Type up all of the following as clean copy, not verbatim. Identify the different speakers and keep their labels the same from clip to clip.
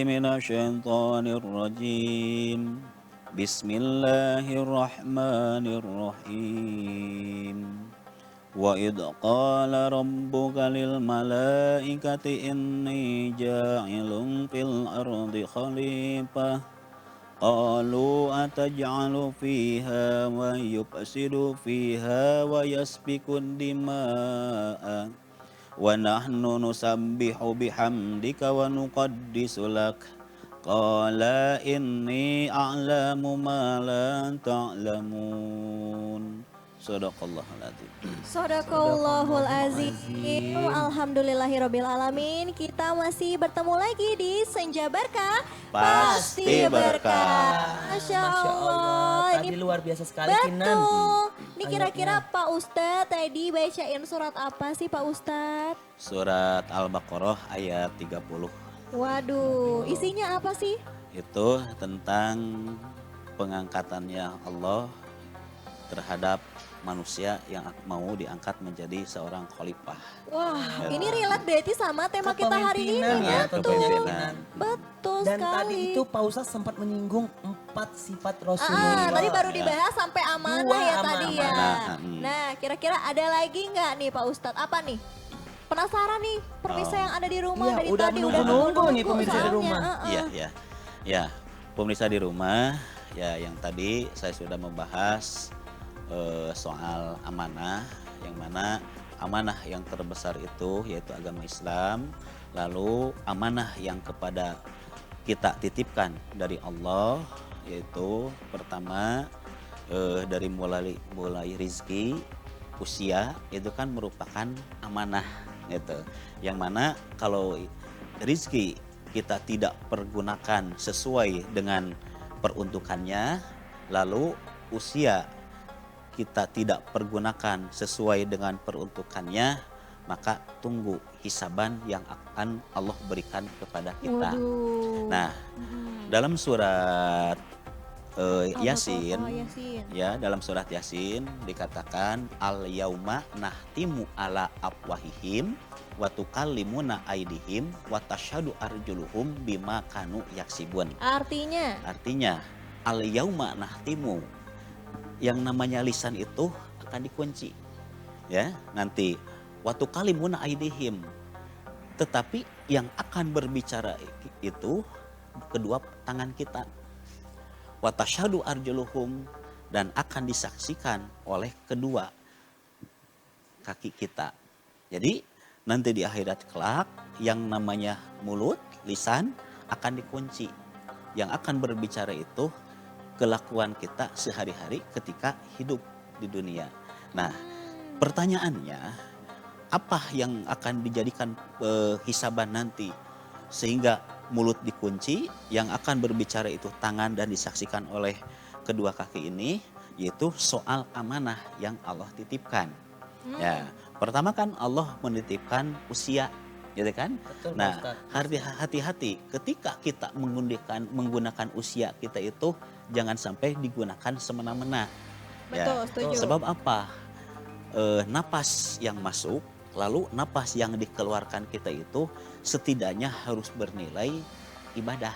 Speaker 1: من الشيطان الرجيم بسم الله الرحمن الرحيم وإذ قال ربك للملائكة إني جاعل في الأرض خليفة قالوا أتجعل فيها ويفسد فيها ويسفك الدماء ونحن نسبح بحمدك ونقدس لك قال إني أعلم ما لا تعلمون Sadaqallahul Adzim.
Speaker 2: Sadaqallahul azim. Alhamdulillahirabbil alamin. Kita masih bertemu lagi di Senja Berkah.
Speaker 1: Pasti berkah.
Speaker 2: Masya Allah.
Speaker 3: Tadi luar biasa sekali Kinan.
Speaker 2: Betul. Ini
Speaker 3: Ayatnya.
Speaker 2: kira-kira Pak Ustadz tadi bacain surat apa sih Pak Ustadz?
Speaker 1: Surat Al-Baqarah ayat 30.
Speaker 2: Waduh, isinya apa sih?
Speaker 1: Itu tentang pengangkatannya Allah terhadap manusia yang mau diangkat menjadi seorang khalifah.
Speaker 2: Wah, ini relate berarti sama tema kita hari ini.
Speaker 3: Kepemimpinan ya,
Speaker 2: Betul.
Speaker 1: kepemimpinan.
Speaker 2: Betul
Speaker 3: Dan
Speaker 2: sekali.
Speaker 3: tadi itu Pak Ustadz sempat menyinggung 4 sifat Rasulullah.
Speaker 2: Tadi baru
Speaker 1: Ya.
Speaker 2: dibahas sampai amanah
Speaker 3: Dua
Speaker 2: ya tadi ya.
Speaker 1: amanah.
Speaker 2: Nah, kira-kira ada lagi nggak nih Pak Ustadz? Apa nih? Penasaran nih pemirsa yang ada di rumah
Speaker 3: Iya,
Speaker 2: dari
Speaker 3: udah
Speaker 2: tadi
Speaker 3: menunggu-nunggu nih pemirsa di
Speaker 2: soalnya,
Speaker 3: rumah.
Speaker 1: Iya, ya. Ya, pemirsa di rumah, ya yang tadi saya sudah membahas soal amanah, yang mana amanah yang terbesar itu yaitu agama Islam, lalu amanah yang kepada kita titipkan dari Allah yaitu pertama dari mulai rizki, usia itu kan merupakan amanah gitu. Yang mana kalau rizki kita tidak pergunakan sesuai dengan peruntukannya, lalu usia kita tidak pergunakan sesuai dengan peruntukannya, maka tunggu hisaban yang akan Allah berikan kepada kita.
Speaker 2: Waduh.
Speaker 1: Nah, dalam surat
Speaker 2: Yasin.
Speaker 1: Yasin, ya dalam surat Yasin dikatakan al yauma nahtimu ala afwahihim wa tukallimuna aidihim wa tasyhadu arjuluhum bima kanu yaksibun. Artinya al yauma nahtimu, yang namanya lisan itu akan dikunci. Ya, nanti wa tukallimuna aidihim. Tetapi yang akan berbicara itu kedua tangan kita. Wa tasyhadu arjuluhum, dan akan disaksikan oleh kedua kaki kita. Jadi nanti di akhirat kelak yang namanya mulut, lisan akan dikunci. Yang akan berbicara itu kelakuan kita sehari-hari ketika hidup di dunia. Nah, pertanyaannya apa yang akan dijadikan hisaban nanti sehingga mulut dikunci, yang akan berbicara itu tangan dan disaksikan oleh kedua kaki ini, yaitu soal amanah yang Allah titipkan. Ya, pertama kan Allah menitipkan usia, gitu kan?
Speaker 3: Betul,
Speaker 1: Nah,
Speaker 3: Ustaz.
Speaker 1: hati-hati ketika kita menggunakan usia kita itu jangan sampai digunakan semena-mena.
Speaker 2: Betul, setuju.
Speaker 1: Sebab apa? Napas yang masuk, lalu napas yang dikeluarkan kita itu setidaknya harus bernilai ibadah,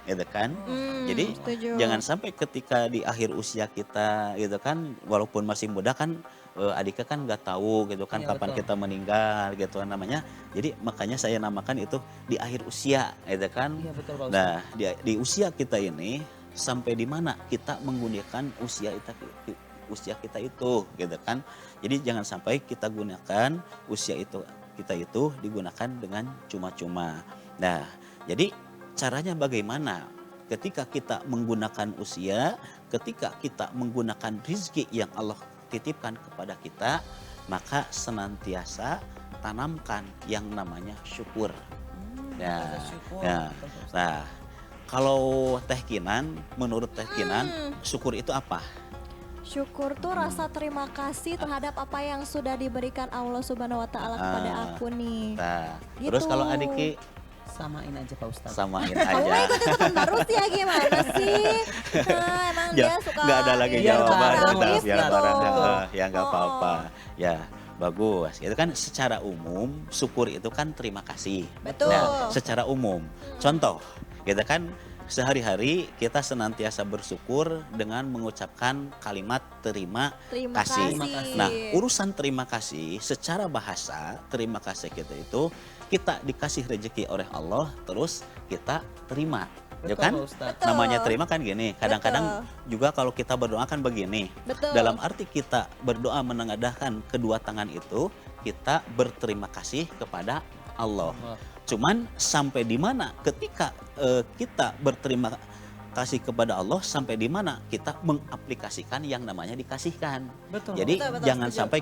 Speaker 1: gitu kan? Jadi
Speaker 2: setuju.
Speaker 1: jangan sampai ketika di akhir usia kita, gitu kan, walaupun masih muda kan, adiknya kan nggak tahu, gitu kan,
Speaker 3: Iya,
Speaker 1: kapan
Speaker 3: betul.
Speaker 1: kita meninggal, gitu kan namanya. Jadi makanya saya namakan itu di akhir usia, gitu kan?
Speaker 3: Iya, betul, Pak Ustadz.
Speaker 1: Nah, di usia kita ini sampai di mana kita menggunakan usia kita itu, gitu kan? Jadi jangan sampai kita gunakan usia kita itu digunakan dengan cuma-cuma. Nah, jadi caranya bagaimana? Ketika kita menggunakan usia, ketika kita menggunakan rizki yang Allah titipkan kepada kita, maka senantiasa tanamkan yang namanya syukur. Ya,
Speaker 3: syukur.
Speaker 1: ya.
Speaker 3: Betul, Pak Ustadz.
Speaker 1: Nah, kalau Teh Kinan, menurut Teh Kinan, syukur itu apa?
Speaker 2: Syukur tuh rasa terima kasih terhadap apa yang sudah diberikan Allah Subhanahu wa taala kepada aku nih.
Speaker 1: Nah,
Speaker 2: Gitu.
Speaker 1: terus kalau Adiki
Speaker 3: Samain aja Pak Ustadz.
Speaker 1: samain
Speaker 2: Kamu mah
Speaker 1: aja.
Speaker 2: ikut-ikutan terus ya gimana sih? Nah, emang
Speaker 1: Ya,
Speaker 2: dia suka
Speaker 1: nggak ada lagi
Speaker 3: Biar
Speaker 1: jawaban,
Speaker 3: bareng,
Speaker 1: udah
Speaker 2: nangis
Speaker 1: biar
Speaker 2: gitu.
Speaker 1: bareng. Ya nggak
Speaker 2: Oh,
Speaker 1: apa-apa. Ya bagus. Itu kan secara umum syukur itu kan terima kasih.
Speaker 2: Betul.
Speaker 1: Nah, secara umum. Contoh, Kita kan sehari-hari kita senantiasa bersyukur dengan mengucapkan kalimat terima
Speaker 2: Terima
Speaker 1: kasih.
Speaker 2: kasih.
Speaker 1: Nah, urusan terima kasih secara bahasa, terima kasih kita itu kita dikasih rezeki oleh Allah, terus kita terima. Ya
Speaker 3: Betul,
Speaker 1: kan?
Speaker 3: Pak Ustadz.
Speaker 2: Betul.
Speaker 1: Namanya terima kan gini, kadang-kadang juga kalau kita berdoa kan begini.
Speaker 2: Betul.
Speaker 1: Dalam arti kita berdoa menengadahkan kedua tangan itu, kita berterima kasih kepada Allah. Cuman sampai di mana ketika kita berterima kasih kepada Allah, sampai di mana kita mengaplikasikan yang namanya dikasihkan.
Speaker 3: Betul.
Speaker 1: Jadi
Speaker 2: Betul,
Speaker 1: jangan
Speaker 2: setuju.
Speaker 1: sampai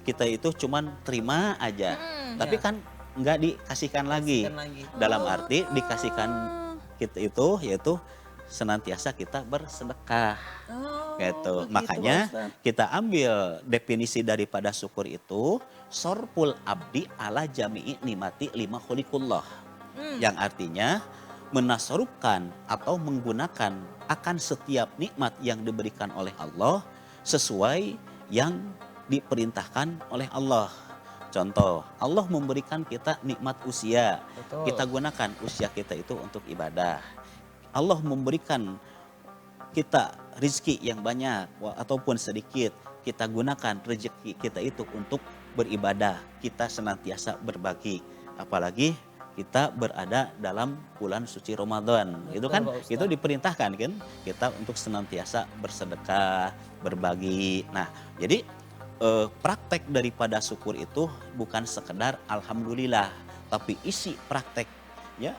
Speaker 1: kita itu cuman terima aja, tapi
Speaker 3: Ya.
Speaker 1: kan nggak dikasihkan lagi.
Speaker 3: Kasihkan lagi.
Speaker 1: Dalam arti dikasihkan kita itu yaitu senantiasa kita bersedekah.
Speaker 3: Oh,
Speaker 1: Gitu.
Speaker 3: begitu,
Speaker 1: Makanya
Speaker 3: Pak Ustadz.
Speaker 1: kita ambil definisi daripada syukur itu sorpul abdi ala jami'i nimati lima khuliqullah. Yang artinya menasorupkan atau menggunakan akan setiap nikmat yang diberikan oleh Allah sesuai yang diperintahkan oleh Allah. Contoh, Allah memberikan kita nikmat usia.
Speaker 3: Betul.
Speaker 1: Kita gunakan usia kita itu untuk ibadah. Allah memberikan kita rezeki yang banyak ataupun sedikit, kita gunakan rezeki kita itu untuk beribadah. Kita senantiasa berbagi. Apalagi kita berada dalam bulan suci Ramadan.
Speaker 3: Betul,
Speaker 1: Itu kan
Speaker 3: Pak Ustadz.
Speaker 1: itu diperintahkan kan kita untuk senantiasa bersedekah, berbagi. Nah, jadi praktek daripada syukur itu bukan sekedar alhamdulillah, tapi isi praktek ya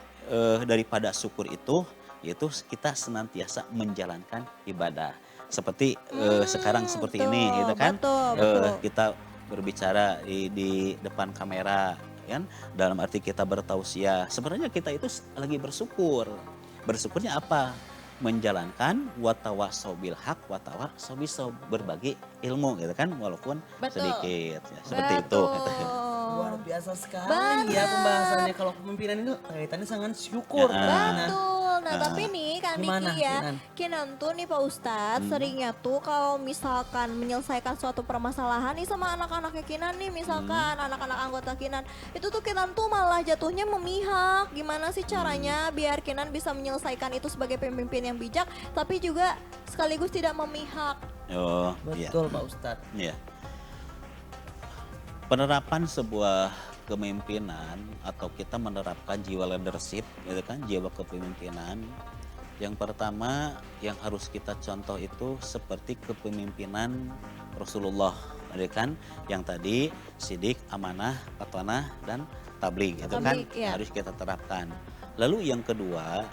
Speaker 1: daripada syukur itu yaitu kita senantiasa menjalankan ibadah seperti sekarang seperti ini
Speaker 2: betul,
Speaker 1: gitu kan.
Speaker 2: betul, betul.
Speaker 1: Kita berbicara di depan kamera kan, dalam arti kita bertausiah, sebenarnya kita itu lagi bersyukur. Bersyukurnya apa? Menjalankan watawasau bil haq watawasau bisob, berbagi ilmu gitu kan, walaupun
Speaker 2: Betul.
Speaker 1: sedikit ya, seperti itu gitu.
Speaker 3: Luar biasa sekali
Speaker 2: Benar.
Speaker 3: ya pembahasannya. Kalau kepemimpinan itu kaitannya sangat syukur. Nah,
Speaker 2: Betul. Nah, tapi nih Kak
Speaker 3: Gimana,
Speaker 2: Niki ya,
Speaker 3: Kinan?
Speaker 2: Kinan tuh nih Pak Ustadz seringnya tuh kalau misalkan menyelesaikan suatu permasalahan nih sama anak-anaknya Kinan nih, misalkan anak-anak anggota Kinan, itu tuh Kinan tuh malah jatuhnya memihak. Gimana sih caranya biar Kinan bisa menyelesaikan itu sebagai pemimpin yang bijak, tapi juga sekaligus tidak memihak.
Speaker 1: Oh, iya.
Speaker 3: betul Pak Ustadz.
Speaker 1: Iya. Penerapan sebuah kepemimpinan atau kita menerapkan jiwa leadership, gitu kan, jiwa kepemimpinan. Yang pertama yang harus kita contoh itu seperti kepemimpinan Rasulullah, gitu kan, yang tadi sidik, amanah, patwanah, dan tabligh, gitu kan,
Speaker 2: Tabligh, iya.
Speaker 1: harus kita terapkan. Lalu yang kedua,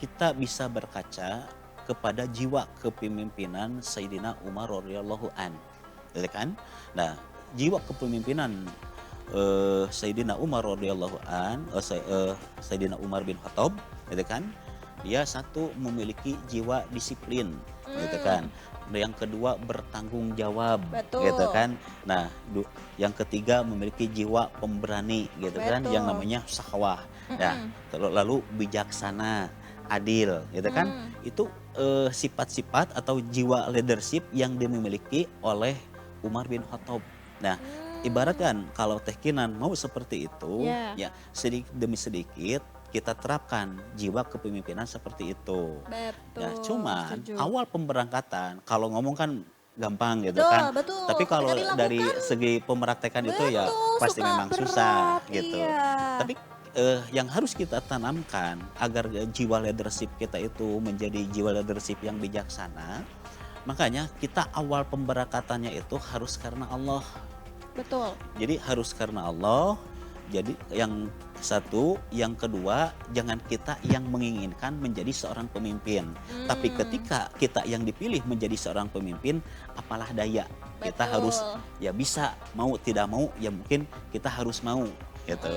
Speaker 1: kita bisa berkaca kepada jiwa kepemimpinan Sayyidina Umar radhiyallahu an, gitu kan. Nah, jiwa kepemimpinan Sayyidina Umar radhiyallahu an, Sayyidina Umar bin Khattab, gitu kan. Dia satu memiliki jiwa disiplin, gitu kan. Yang kedua bertanggung jawab,
Speaker 2: Betul.
Speaker 1: gitu kan. Nah, yang ketiga memiliki jiwa pemberani, gitu kan, yang
Speaker 2: Betul.
Speaker 1: namanya sahwah. Nah, lalu bijaksana, adil, gitu kan. Itu sifat-sifat atau jiwa leadership yang dimiliki oleh Umar bin Khattab. Nah, ibaratkan kalau Teh Kinan mau seperti itu,
Speaker 2: Yeah.
Speaker 1: ya sedikit demi sedikit kita terapkan jiwa kepemimpinan seperti itu.
Speaker 2: Betul.
Speaker 1: Ya, cuman
Speaker 2: setuju.
Speaker 1: awal pemberangkatan kalau ngomong kan gampang gitu
Speaker 2: Betul,
Speaker 1: kan.
Speaker 2: betul.
Speaker 1: Tapi kalau
Speaker 2: Ketika
Speaker 1: dari
Speaker 2: dilakukan,
Speaker 1: segi pemraktekan itu ya
Speaker 2: betul,
Speaker 1: pasti
Speaker 2: suka
Speaker 1: memang
Speaker 2: berat,
Speaker 1: susah gitu.
Speaker 2: iya.
Speaker 1: Tapi yang harus kita tanamkan agar jiwa leadership kita itu menjadi jiwa leadership yang bijaksana, makanya kita awal pemberangkatannya itu harus karena Allah.
Speaker 2: Betul.
Speaker 1: Jadi harus karena Allah. Jadi yang satu, yang kedua jangan kita yang menginginkan menjadi seorang pemimpin. Tapi ketika kita yang dipilih menjadi seorang pemimpin, apalah daya. Kita
Speaker 2: Betul.
Speaker 1: harus ya bisa, mau tidak mau ya mungkin kita harus mau gitu.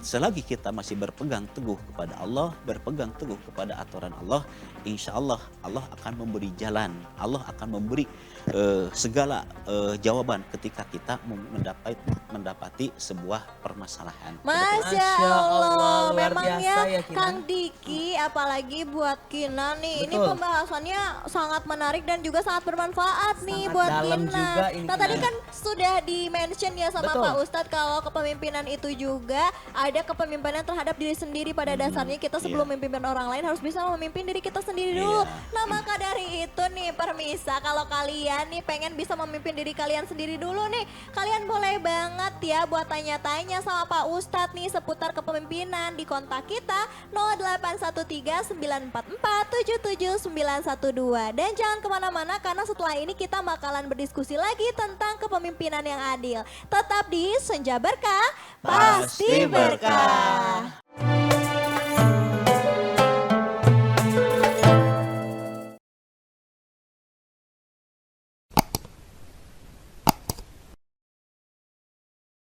Speaker 1: Selagi kita masih berpegang teguh kepada Allah, berpegang teguh kepada aturan Allah, insya Allah Allah akan memberi jalan, Allah akan memberi segala jawaban ketika kita mendapati sebuah permasalahan.
Speaker 2: Masya
Speaker 3: Masya Allah,
Speaker 2: Allah,
Speaker 3: luar
Speaker 2: memangnya
Speaker 3: biasa ya, Kinan.
Speaker 2: Kang Diki, apalagi buat Kinan nih, ini
Speaker 3: Betul.
Speaker 2: pembahasannya sangat menarik dan juga sangat bermanfaat nih
Speaker 3: Sangat
Speaker 2: buat
Speaker 3: dalam
Speaker 2: Kinan.
Speaker 3: juga ini,
Speaker 2: Nah tadi
Speaker 3: Kinan.
Speaker 2: kan sudah di-mention ya sama
Speaker 3: Betul.
Speaker 2: Pak Ustadz kalau kepemimpinan itu juga ada ada kepemimpinan terhadap diri sendiri. Pada dasarnya kita sebelum memimpin orang lain harus bisa memimpin diri kita sendiri dulu. Nah maka dari itu nih Permisa, kalau kalian nih pengen bisa memimpin diri kalian sendiri dulu nih, kalian boleh banget ya buat tanya-tanya sama Pak Ustadz nih seputar kepemimpinan. Di kontak kita 0813-944-77912. Dan jangan kemana-mana karena setelah ini kita bakalan berdiskusi lagi tentang kepemimpinan yang adil. Tetap di Senja Berkah, pasti berkah.